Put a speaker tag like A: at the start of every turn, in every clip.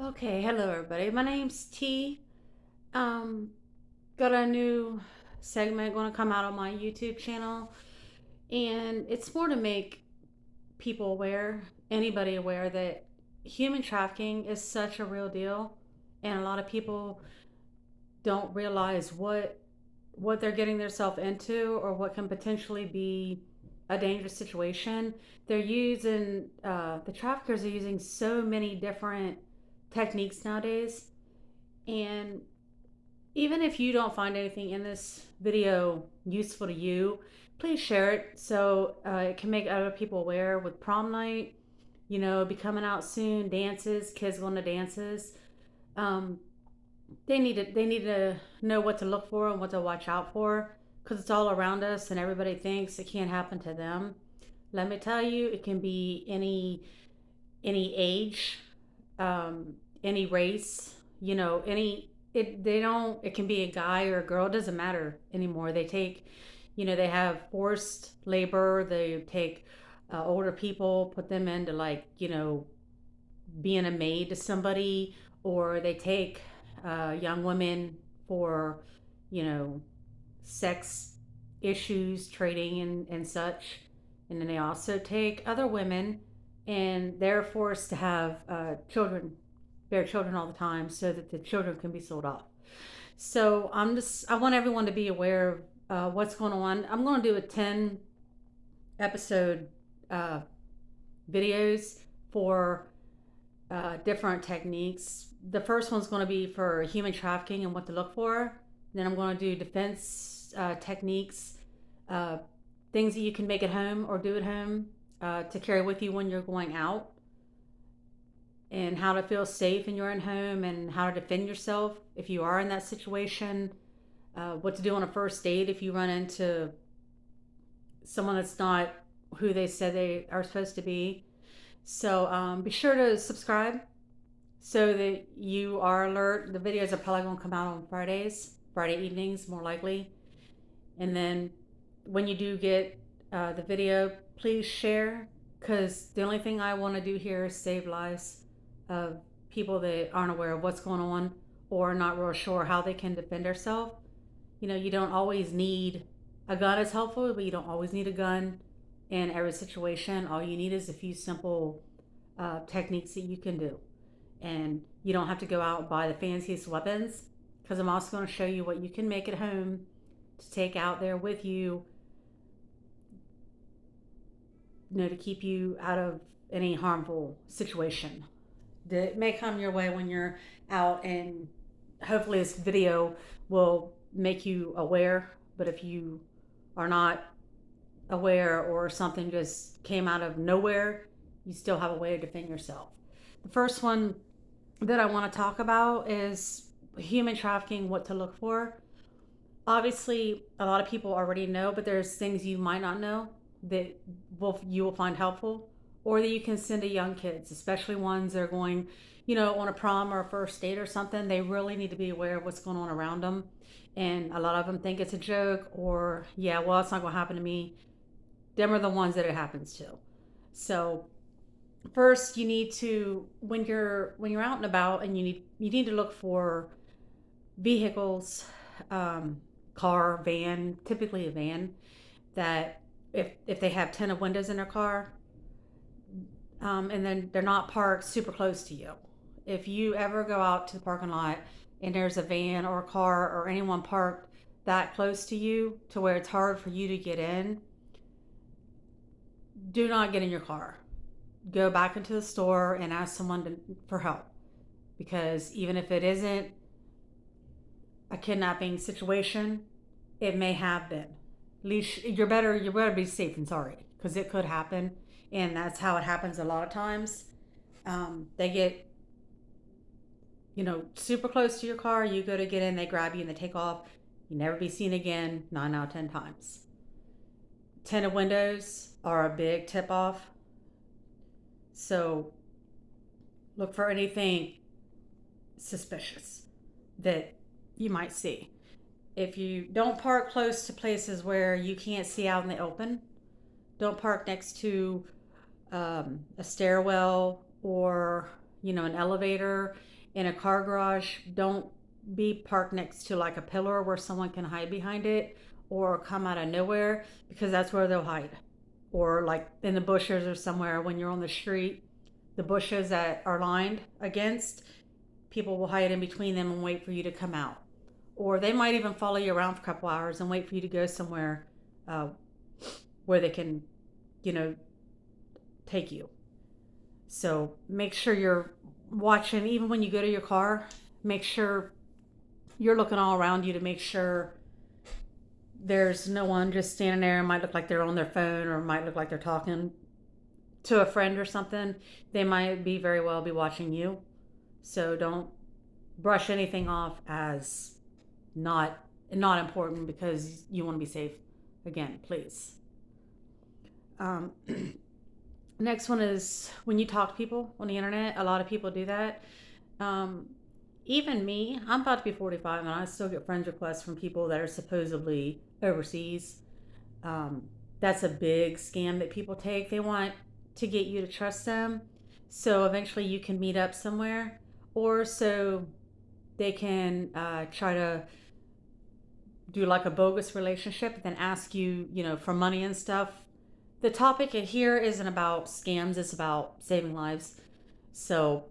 A: Okay, hello everybody. My name's T. Um, got a new segment going to come out on my YouTube channel, and it's more to make people aware, anybody aware that human trafficking is such a real deal, and a lot of people don't realize what they're getting themselves into or what can potentially be a dangerous situation. They're using the traffickers are using so many different techniques nowadays. And even if you don't find anything in this video useful to you, please share it so it can make other people aware. With prom night, be coming out soon, dances, kids going to dances. Um, they need to know what to look for and what to watch out for, because it's all around us and everybody thinks it can't happen to them. Let me tell you, it can be any age, any race, any it they don't it can be a guy or a girl, it doesn't matter anymore. They take, they have forced labor. They take older people, put them into, like, being a maid to somebody, or they take young women for, you know, sex issues, trading and such. And then they also take other women, and they're forced to have children, bear children all the time, so that the children can be sold off. So I want everyone to be aware of what's going on. I'm going to do a 10 episode uh, videos for different techniques. The first one's going to be for human trafficking and what to look for. Then I'm going to do defense techniques, uh, things that you can make at home or do at home to carry with you when you're going out, and how to feel safe in your own home, and how to defend yourself if you are in that situation. What to do on a first date if you run into someone that's not who they said they are supposed to be. So be sure to subscribe so that you are alert. The videos are probably going to come out on Friday evenings, more likely. And then when you do get the video, please share, because the only thing I want to do here is save lives of people that aren't aware of what's going on or not real sure how they can defend themselves. You don't always need a gun. Is helpful, but you don't always need a gun in every situation. All you need is a few simple techniques that you can do. And you don't have to go out and buy the fanciest weapons, because I'm also going to show you what you can make at home to take out there with you, to keep you out of any harmful situation that may come your way when you're out. And hopefully this video will make you aware. But if you are not aware, or something just came out of nowhere, you still have a way to defend yourself. The first one that I want to talk about is human trafficking, what to look for. Obviously, a lot of people already know, but there's things you might not know that you will find helpful, or that you can send to young kids, especially ones that are going, on a prom or a first date or something. They really need to be aware of what's going on around them. And a lot of them think it's a joke, or, yeah, well, it's not going to happen to me. Them are the ones that it happens to. So first, you need to, when you're out and about, and you need to look for vehicles, um, car, van, typically a van, that if they have tinted windows in their car, and then they're not parked super close to you. If you ever go out to the parking lot and there's a van or a car or anyone parked that close to you to where it's hard for you to get in, do not get in your car. Go back into the store and ask someone for help, because even if it isn't a kidnapping situation, it may have been. At least you're better be safe than sorry, because it could happen. And that's how it happens a lot of times. They get, super close to your car, you go to get in, they grab you and they take off. You never be seen again 9 out of 10 times. Tinted windows are a big tip off. So look for anything suspicious that you might see. If you don't park close to places where you can't see out in the open, don't park next to a stairwell, or an elevator, in a car garage. Don't be parked next to like a pillar where someone can hide behind it or come out of nowhere, because that's where they'll hide. Or like in the bushes or somewhere when you're on the street, the bushes that are lined against, people will hide in between them and wait for you to come out. Or they might even follow you around for a couple hours and wait for you to go somewhere uh, where they can, you know, take you. So make sure you're watching, even when you go to your car, make sure you're looking all around you to make sure there's no one just standing there. It might look like they're on their phone, or it might look like they're talking to a friend or something. They might be very well be watching you. So don't brush anything off as not important, because you want to be safe. Again, please. Um, Next one is when you talk to people on the internet. A lot of people do that. Um, Even me, I'm about to be 45, and I still get friend requests from people that are supposedly overseas. Um, that's a big scam that people take. They want to get you to trust them, so eventually you can meet up somewhere, or so they can try to do like a bogus relationship and then ask you, for money and stuff. The topic here isn't about scams, it's about saving lives. So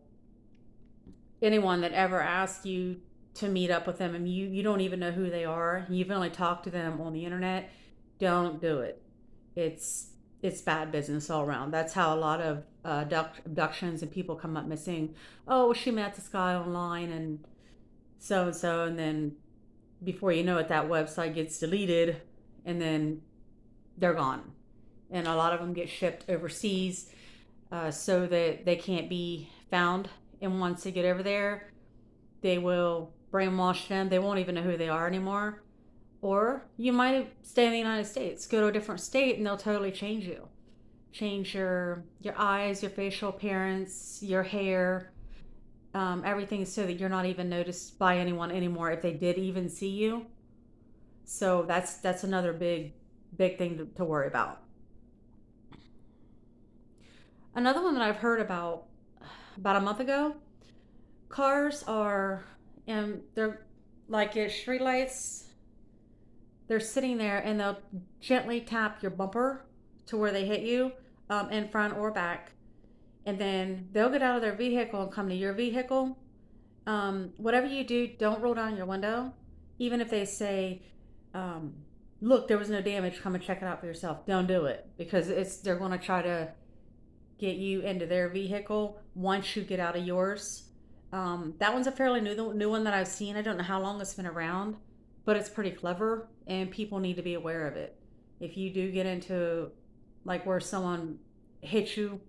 A: anyone that ever asks you to meet up with them and you don't even know who they are, you've only talked to them on the internet, don't do it. It's bad business all around. That's how a lot of abductions and people come up missing. Oh, she met this guy online and so, and then before you know it, that website gets deleted, and then they're gone. And a lot of them get shipped overseas, so that they can't be found. And once they get over there, they will brainwash them. They won't even know who they are anymore. Or you might stay in the United States, go to a different state, and they'll totally change you. Change your eyes, your facial appearance, your hair, everything, so that you're not even noticed by anyone anymore if they did even see you. So that's another big thing to worry about. Another one that I've heard about a month ago, cars are, and they're like at street lights, they're sitting there and they'll gently tap your bumper to where they hit you, in front or back, and then they'll get out of their vehicle and come to your vehicle. Whatever you do, don't roll down your window. Even if they say, um, look, there was no damage, come and check it out for yourself, don't do it, because they're going to try to get you into their vehicle once you get out of yours. That one's a fairly new one that I've seen. I don't know how long it's been around, but it's pretty clever, and people need to be aware of it. If you do get into like where someone hits you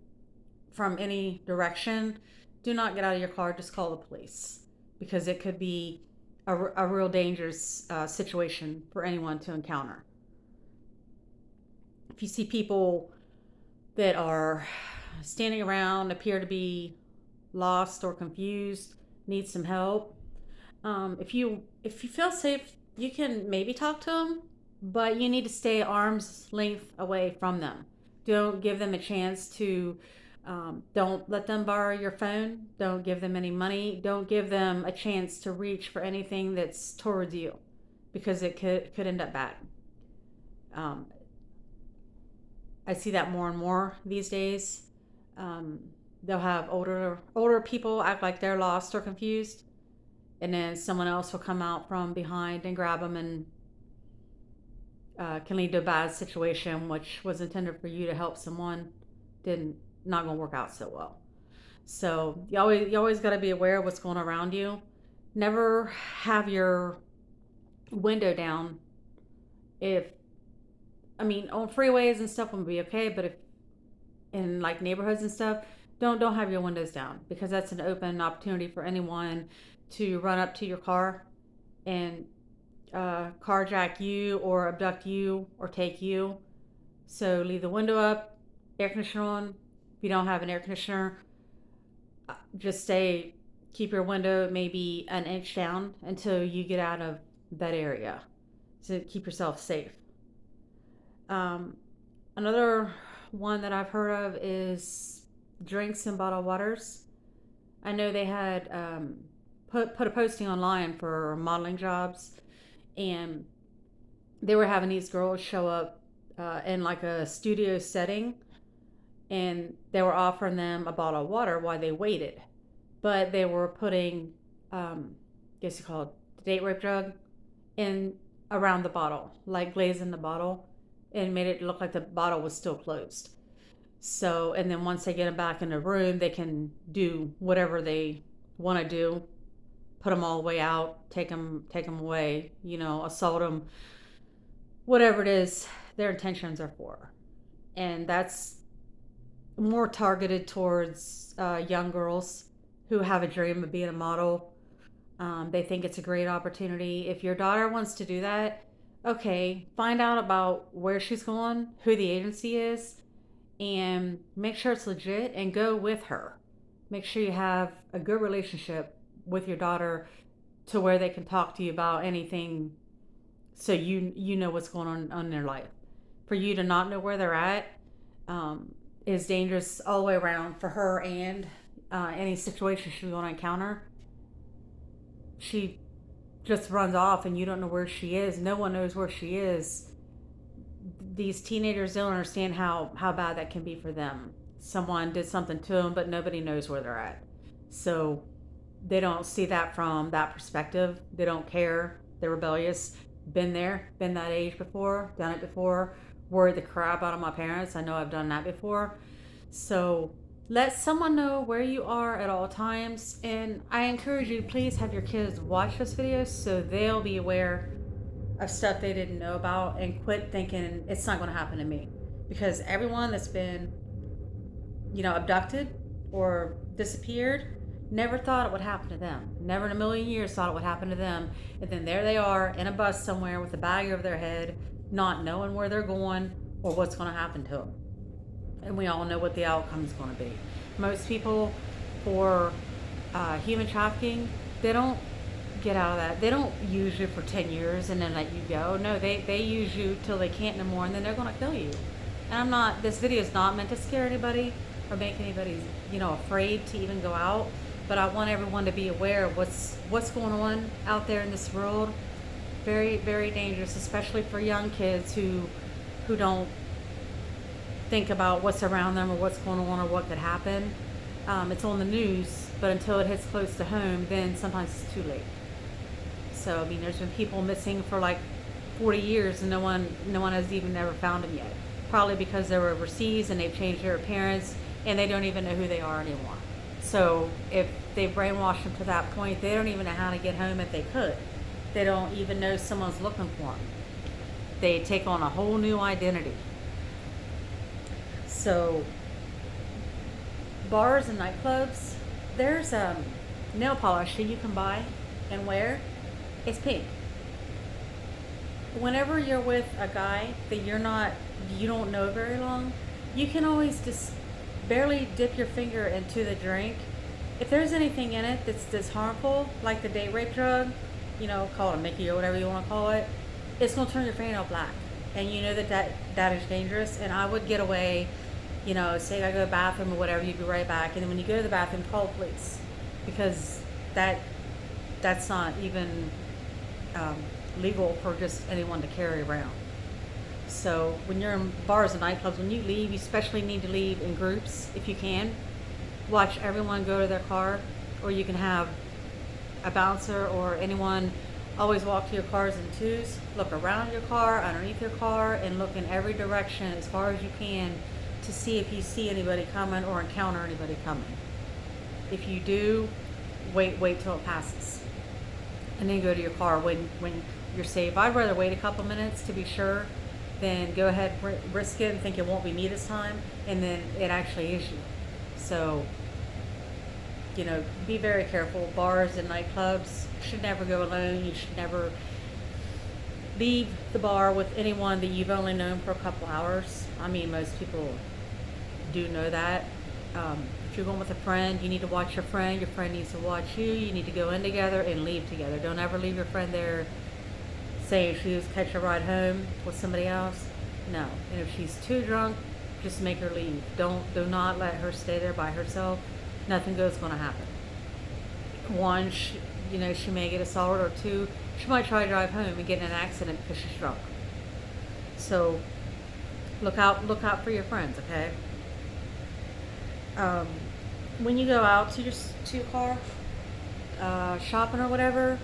A: from any direction, do not get out of your car. Just call the police, because it could be a real dangerous situation for anyone to encounter. If you see people that are standing around, appear to be lost or confused, need some help, if you feel safe, you can maybe talk to them, but you need to stay arm's length away from them. Don't give them a chance to. Don't let them borrow your phone. Don't give them any money. Don't give them a chance to reach for anything that's towards you, because it could end up bad. Um, I see that more and more these days. Um, they'll have older people act like they're lost or confused, and then someone else will come out from behind and grab them, and can lead to a bad situation, which was intended for you to help someone. Didn't Not gonna work out so well. So you always got to be aware of what's going on around you. Never have your window down. If I mean, on freeways and stuff would be okay, but if in like neighborhoods and stuff, don't have your windows down, because that's an open opportunity for anyone to run up to your car and carjack you or abduct you or take you. So leave the window up, air conditioner on. If you don't have an air conditioner, just keep your window maybe an inch down until you get out of that area to keep yourself safe. Um, Another one that I've heard of is drinks and bottled waters. I know they had put a posting online for modeling jobs, and they were having these girls show up in like a studio setting, and they were offering them a bottle of water while they waited, but they were putting, I guess you call it the date rape drug, in around the bottle, like glazing the bottle, and made it look like the bottle was still closed. So, and then once they get them back in the room, they can do whatever they want to do, put them all the way out, take them away, assault them, whatever it is their intentions are for. And that's more targeted towards young girls who have a dream of being a model. They think it's a great opportunity. If your daughter wants to do that, okay, find out about where she's going, who the agency is, and make sure it's legit and go with her. Make sure you have a good relationship with your daughter to where they can talk to you about anything, so you know what's going on in their life. For you to not know where they're at is dangerous all the way around for her, and any situation she's going to encounter. She just runs off and you don't know where she is. No one knows where she is. These teenagers don't understand how bad that can be for them. Someone did something to them, but nobody knows where they're at. So they don't see that from that perspective. They don't care. They're rebellious. Been there, been that age before, done it before, worried the crap out of my parents. I know I've done that before. So let someone know where you are at all times. And I encourage you, please have your kids watch this video so they'll be aware of stuff they didn't know about, and quit thinking it's not going to happen to me. Because everyone that's been, abducted or disappeared never thought it would happen to them. Never in a million years thought it would happen to them. And then there they are in a bus somewhere with a bag over their head, not knowing where they're going or what's going to happen to them. And we all know what the outcome is going to be. Most people for human trafficking, they don't get out of that. They don't use you for 10 years and then let you go. No, they use you till they can't no more, and then they're going to kill you. And this video is not meant to scare anybody or make anybody, afraid to even go out. But I want everyone to be aware of what's going on out there in this world. Very, very dangerous, especially for young kids who don't think about what's around them or what's going on or what could happen. It's on the news, but until it hits close to home, then sometimes it's too late. So, there's been people missing for like 40 years and no one has even ever found them yet. Probably because they were overseas and they've changed their appearance and they don't even know who they are anymore. So if they brainwashed them to that point, they don't even know how to get home if they could. They don't even know someone's looking for them. They take on a whole new identity. So bars and nightclubs, there's nail polish that you can buy and wear. It's pink. Whenever you're with a guy that you don't know very long, you can always just barely dip your finger into the drink. If there's anything in it that's harmful, like the date rape drug, call it a Mickey or whatever you want to call it, it's going to turn your fingernail black. And you know that is dangerous. And I would get away, say I go to the bathroom or whatever, you'd be right back. And then when you go to the bathroom, call the police. Because that's not even legal for just anyone to carry around. So when you're in bars and nightclubs, when you leave, you especially need to leave in groups if you can. Watch everyone go to their car, or you can have a bouncer or anyone always walk to your cars in twos. Look around your car, underneath your car, and look in every direction as far as you can to see if you see anybody coming or encounter anybody coming. If you do, wait till it passes, and then go to your car when you're safe. I'd rather wait a couple minutes to be sure than go ahead, risk it, and think it won't be me this time, and then it actually is you. So, be very careful. Bars and nightclubs, you should never go alone. You should never leave the bar with anyone that you've only known for a couple hours. Most people do know that. If you're going with a friend, you need to watch your friend. Your friend needs to watch you. You need to go in together and leave together. Don't ever leave your friend there saying she was catch a ride home with somebody else. No. And if she's too drunk, just make her leave. Do not let her stay there by herself. Nothing good's going to happen. One, she may get assaulted, or two, she might try to drive home and get in an accident because she's drunk. So look out for your friends, okay? Um, when you go out to your car, shopping or whatever,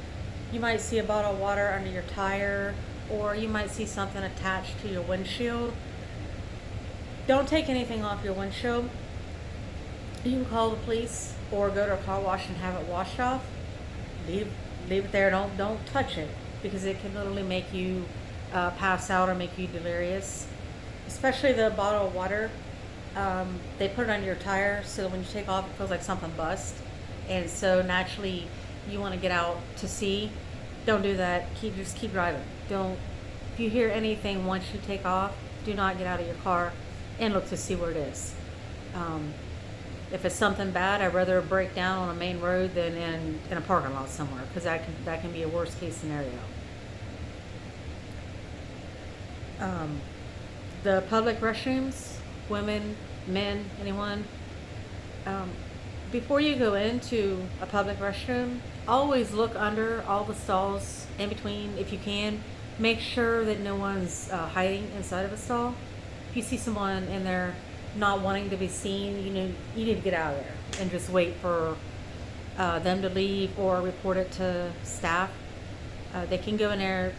A: you might see a bottle of water under your tire, or you might see something attached to your windshield. Don't take anything off your windshield. You can call the police or go to a car wash and have it washed off. Leave leave it there. Don't touch it because it can literally make you pass out or make you delirious. Especially the bottle of water. They put it under your tire so that when you take off, it feels like something bust, and so naturally you want to get out to see. Don't do that. Just keep driving. Don't. If you hear anything once you take off, do not get out of your car and look to see where it is. Um, if it's something bad, I'd rather break down on a main road than in a parking lot somewhere because that can be a worst case scenario. Um, the public restrooms, women, men, anyone, um, before you go into a public restroom, always look under all the stalls in between if you can. Make sure that no one's hiding inside of a stall. If you see someone in there not wanting to be seen, you need to get out of there and just wait for them to leave or report it to staff. They can go in there,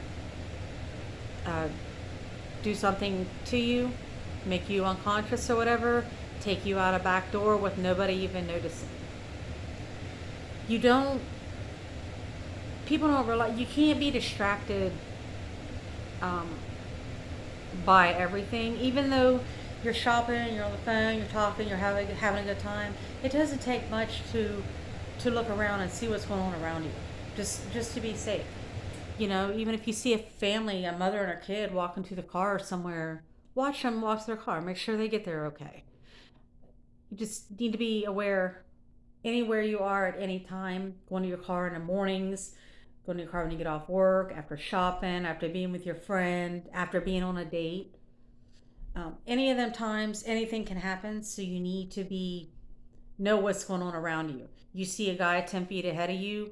A: uh, do something to you, make you unconscious or whatever, take you out a back door with nobody even noticing. You don't, people don't realize, you can't be distracted um, by everything. Even though you're shopping, you're on the phone, you're talking, you're having a good time, it doesn't take much to look around and see what's going on around you. Just to be safe. Even if you see a family, a mother and her kid walking to the car somewhere, watch them walk to their car. Make sure they get there okay. You just need to be aware anywhere you are at any time. Going to your car in the mornings, going to your car when you get off work, after shopping, after being with your friend, after being on a date. Any of them times, anything can happen. So you need to be know what's going on around you. You see a guy 10 feet ahead of you,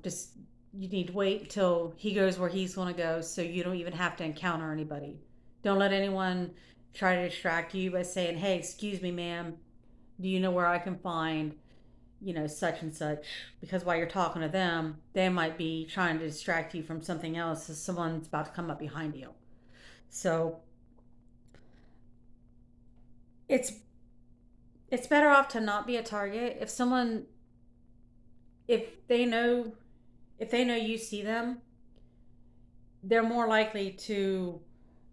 A: just you need to wait till he goes where he's going to go, so you don't even have to encounter anybody. Don't let anyone try to distract you by saying, "Hey, excuse me, ma'am, do you know where I can find such and such?" Because while you're talking to them, they might be trying to distract you from something else as someone's about to come up behind you. So it's it's better off to not be a target. If they know if they know you see them, they're more likely to,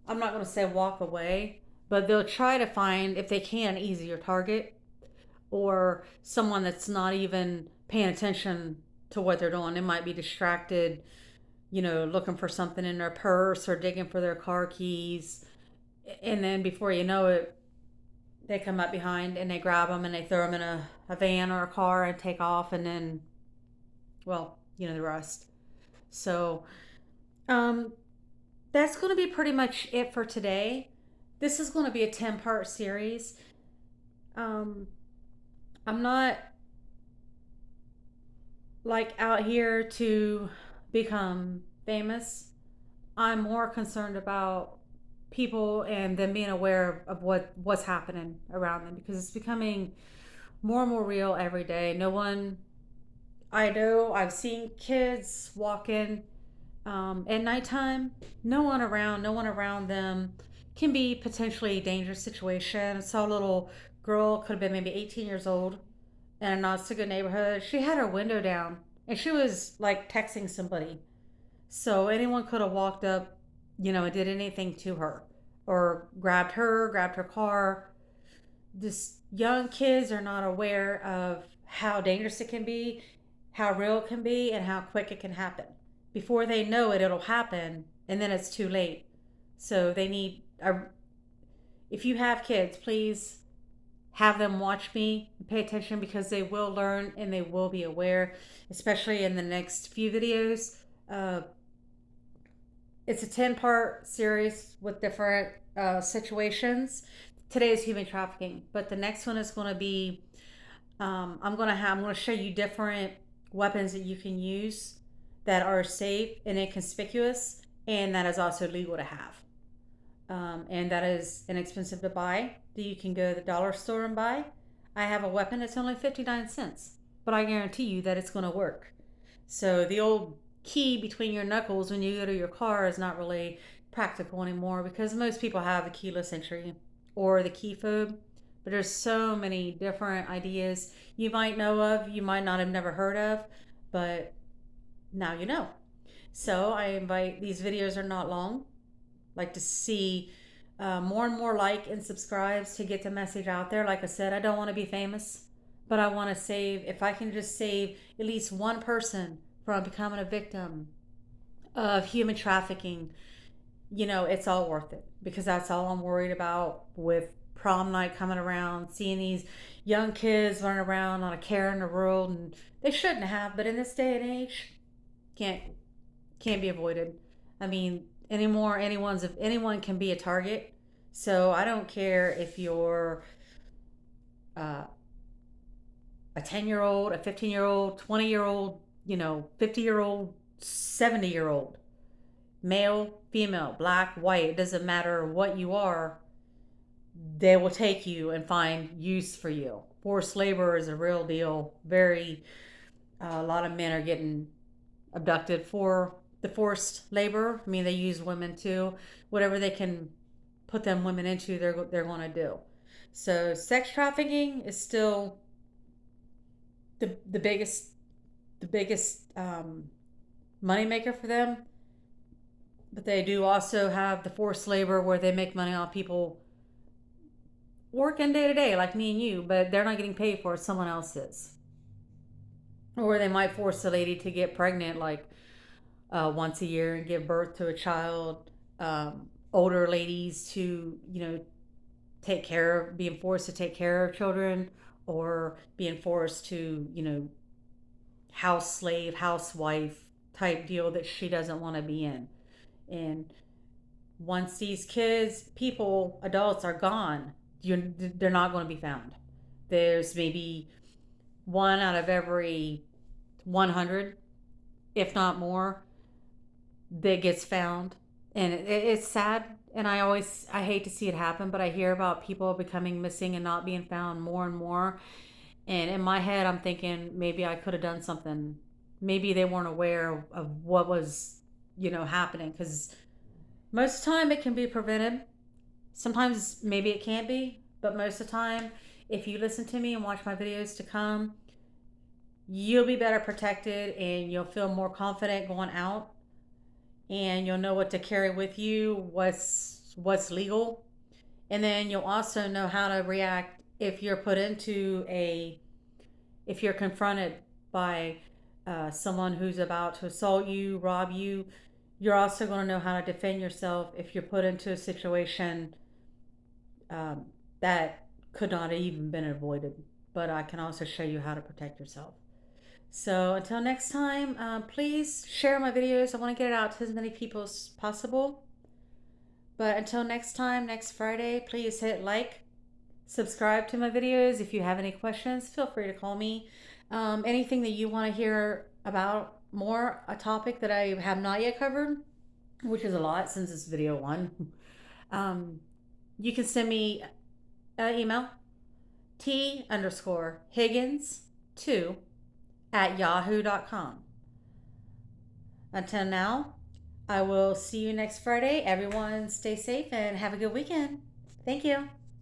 A: I'm not going to say walk away, but they'll try to find, if they can, an easier target or someone that's not even paying attention to what they're doing. They might be distracted, looking for something in their purse or digging for their car keys. And then before you know it, they come up behind and they grab them and they throw them in a van or a car and take off. And then, well, the rest. So, um, that's going to be pretty much it for today. This is going to be a 10-part series. Um, I'm not like out here to become famous. I'm more concerned about people and them being aware of what's happening around them because it's becoming more and more real every day. No one I know, I've seen kids walking at nighttime. No one around them can be potentially a dangerous situation. I saw a little girl, could have been maybe 18 years old, in a not so good neighborhood. She had her window down and she was like texting somebody. So anyone could have walked up, and did anything to her or grabbed her car. This young kids are not aware of how dangerous it can be, how real it can be, and how quick it can happen. Before they know it, it'll happen, and then it's too late. So they need, if you have kids, please have them watch me and pay attention because they will learn and they will be aware, especially in the next few videos. Uh, it's a 10-part series with different situations. Today is human trafficking, but the next one is going to be I'm going to show you different weapons that you can use that are safe and inconspicuous, and that is also legal to have. And that is inexpensive to buy. That you can go to the dollar store and buy. I have a weapon that's only 59 cents, but I guarantee you that it's going to work. So the old key between your knuckles when you go to your car is not really practical anymore because most people have the keyless entry or the key fob. But there's so many different ideas you might know of, you might not have never heard of, but now you know. So I invite, these videos are not long, like to see more and more like and subscribes to get the message out there. Like I said, I don't want to be famous, but I want to save, if I can just save at least one person from becoming a victim of human trafficking, it's all worth it because that's all I'm worried about with prom night coming around, seeing these young kids running around on a care in the world, and they shouldn't have, but in this day and age, can't can't be avoided. I mean, anymore, anyone can be a target. So I don't care if you're uh, a 10-year-old, a 15-year-old, 20-year-old, 50-year-old, 70-year-old, male, female, black, white. It doesn't matter what you are. They will take you and find use for you. Forced labor is a real deal. Very, a lot of men are getting abducted for the forced labor. I mean, they use women too. Whatever they can put them women into, they're going to do. So sex trafficking is still the biggest money maker for them. But they do also have the forced labor where they make money off people working day to day, like me and you, but they're not getting paid for it. Someone else is. Or they might force a lady to get pregnant, like once a year and give birth to a child. Older ladies to, take care of, being forced to take care of children, or being forced to, house slave, housewife type deal that she doesn't want to be in. And once these kids, people, adults are gone, they're not going to be found. There's maybe one out of every 100, if not more, that gets found, and it's sad. And I hate to see it happen, but I hear about people becoming missing and not being found more and more. And in my head, I'm thinking maybe I could have done something. Maybe they weren't aware of what was, happening. Because most of the time it can be prevented. Sometimes maybe it can't be, but most of the time, if you listen to me and watch my videos to come, you'll be better protected and you'll feel more confident going out, and you'll know what to carry with you, what's legal, and then you'll also know how to react if you're put into a if you're confronted by someone who's about to assault you, rob you. You're also going to know how to defend yourself if you're put into a situation um, that could not have even been avoided. But I can also show you how to protect yourself. So until next time, please share my videos. I want to get it out to as many people as possible. But until next time, next Friday, please hit like, subscribe to my videos. If you have any questions, feel free to call me. Anything that you want to hear about more, a topic that I have not yet covered, which is a lot since it's video one, you can send me an email, t_higgins2@yahoo.com. Until now, I will see you next Friday. Everyone stay safe and have a good weekend. Thank you.